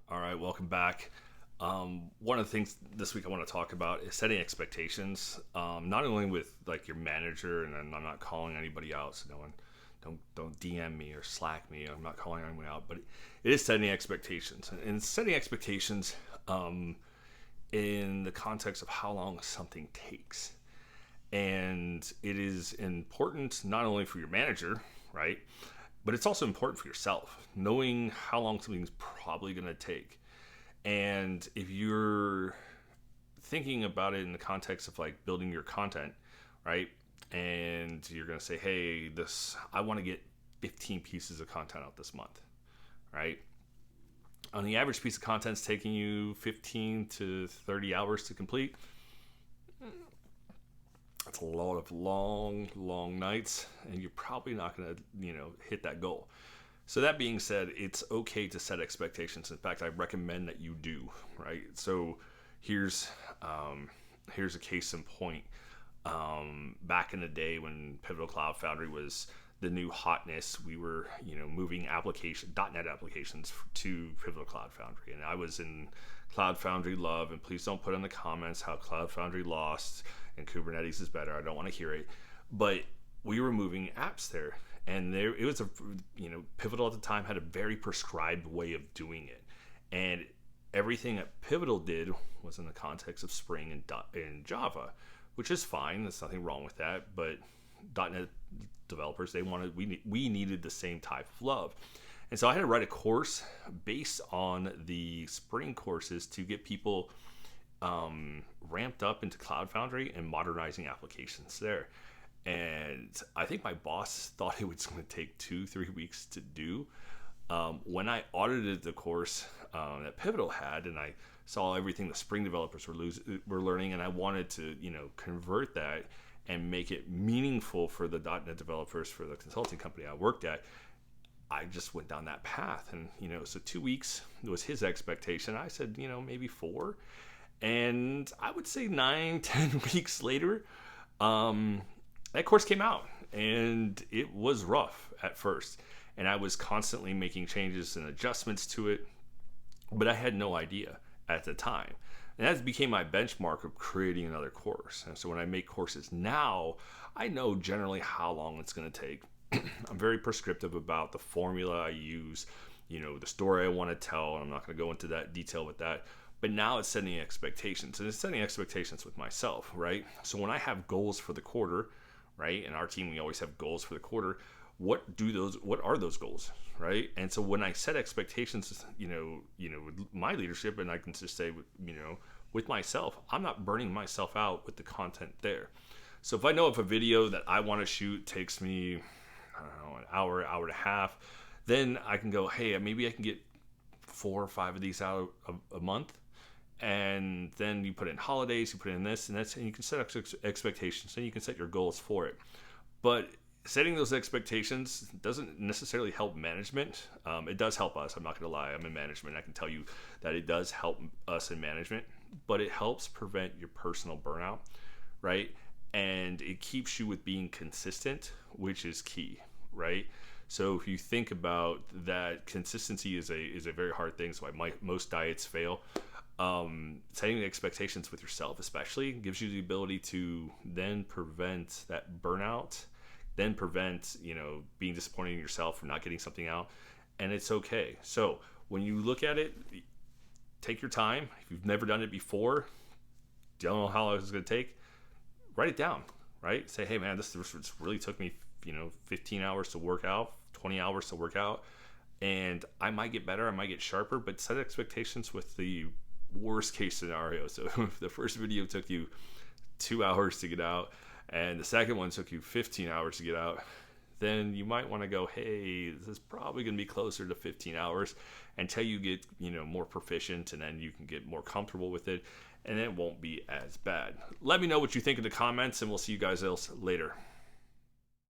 All right, welcome back. One of the things this week I want to talk about is setting expectations. Not only with like your manager, and I'm not calling anybody out, so no one don't DM me or Slack me. I'm not calling anyone out, but it is setting expectations, and setting expectations in the context of how long something takes. And it is important not only for your manager, right? But it's also important for yourself, knowing how long something's probably going to take. And if you're thinking about it in the context of like building your content, right? And you're going to say, hey, I want to get 15 pieces of content out this month, right? On the average piece of content is taking you 15 to 30 hours to complete. That's a lot of long nights, and you're probably not going to, hit that goal. So that being said, it's okay to set expectations. In fact, I recommend that you do, right? So here's a case in point. Back in the day when Pivotal Cloud Foundry was the new hotness, we were, moving .NET applications to Pivotal Cloud Foundry, and I was in Cloud Foundry love. And please don't put in the comments how Cloud Foundry lost and Kubernetes is better. I don't want to hear it. But we were moving apps there, and it was Pivotal at the time had a very prescribed way of doing it, and everything that Pivotal did was in the context of Spring and Java, which is fine. There's nothing wrong with that. But .NET developers, we needed the same type of love. And so I had to write a course based on the Spring courses to get people ramped up into Cloud Foundry and modernizing applications there. And I think my boss thought it was going to take 2-3 weeks to do. When I audited the course that Pivotal had, and I saw everything the Spring developers were learning, and I wanted to convert that and make it meaningful for the .NET developers for the consulting company I worked at, I just went down that path. And so 2 weeks was his expectation. I said maybe 4. And I would say 9-10 weeks later, that course came out, and it was rough at first. And I was constantly making changes and adjustments to it, but I had no idea at the time. And that became my benchmark of creating another course. And so when I make courses now, I know generally how long it's going to take. I'm very prescriptive about the formula I use, the story I want to tell, and I'm not going to go into that detail with that. But now it's setting expectations, and it's setting expectations with myself, right? So when I have goals for the quarter, right, in our team we always have goals for the quarter. What are those goals, right? And so when I set expectations, with my leadership, and I can just say, with myself, I'm not burning myself out with the content there. So if I know if a video that I want to shoot takes me, I don't know, an hour and a half, then I can go, hey, maybe I can get 4 or 5 of these out a month. And then you put in holidays, you put in this and that, and you can set expectations, and you can set your goals for it. But setting those expectations doesn't necessarily help management. It does help us. I'm not going to lie. I'm in management. I can tell you that it does help us in management, but it helps prevent your personal burnout, right? And it keeps you with being consistent, which is key, right? So if you think about that, consistency is a very hard thing. So most diets fail. Setting expectations with yourself especially gives you the ability to then prevent that burnout, then prevent being disappointed in yourself for not getting something out, and it's okay. So when you look at it, take your time. If you've never done it before, don't know how long it's going to take, write it down, right? Say, hey man, this really took me 15 hours to work out, 20 hours to work out, and I might get better, I might get sharper, but set expectations with the worst case scenario. So if the first video took you 2 hours to get out and the second one took you 15 hours to get out, then you might want to go, hey, this is probably going to be closer to 15 hours until you get more proficient, and then you can get more comfortable with it, and it won't be as bad. Let me know what you think in the comments, and we'll see you guys else later.